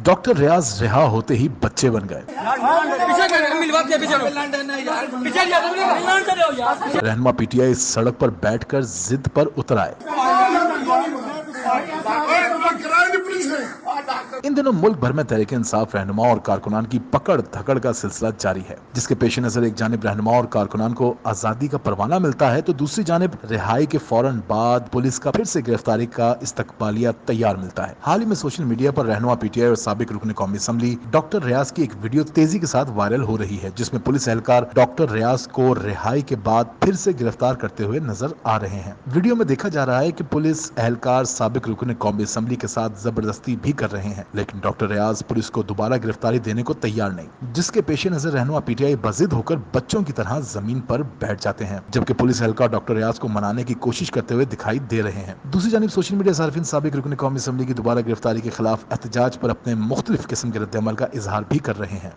Doctor रियाज रिहा होते ही बच्चे बन गए। रहनुमा पीटीआई सड़क पर बैठकर जिद पर उतर आए। इन दिनों मुल्क भर में तहरीक इंसाफ रहनुमा और कारकुनान की पकड़ धकड़ का सिलसिला जारी है, जिसके पेश नजर एक जानिब रहनुमा और कारकुनान को आजादी का परवाना मिलता है तो दूसरी जानिब रिहाई के फौरन बाद पुलिस का फिर से गिरफ्तारी का इस्तकबालिया तैयार मिलता है। हाल ही में सोशल मीडिया पर रहनुमा पीटीआई और साबिक रुकन कौमी असम्बली डॉक्टर रियाज की एक वीडियो तेजी के साथ वायरल हो रही है, जिसमें पुलिस एहलकार डॉक्टर रियाज को रिहाई के बाद फिर से गिरफ्तार करते हुए नजर आ रहे हैं। वीडियो में देखा जा रहा है कि पुलिस एहलकार साबिक रुकन कौमी असम्बली के साथ जबरदस्ती भी कर रहे हैं, लेकिन डॉक्टर रियाज पुलिस को दोबारा गिरफ्तारी देने को तैयार नहीं, जिसके पेश नजर रहनुमा पीटीआई बजिद होकर बच्चों की तरह जमीन पर बैठ जाते हैं, जबकि पुलिस एहलकार डॉक्टर रियाज को मनाने की कोशिश करते हुए दिखाई दे रहे हैं। दूसरी जानिब सोशल मीडिया सार्फिन साबिक रुकन कौमी असम्बली की दोबारा गिरफ्तारी के खिलाफ एहतजाज पर अपने मुख्तलिफ किस्म के रद्द अमल का इजहार भी कर रहे हैं।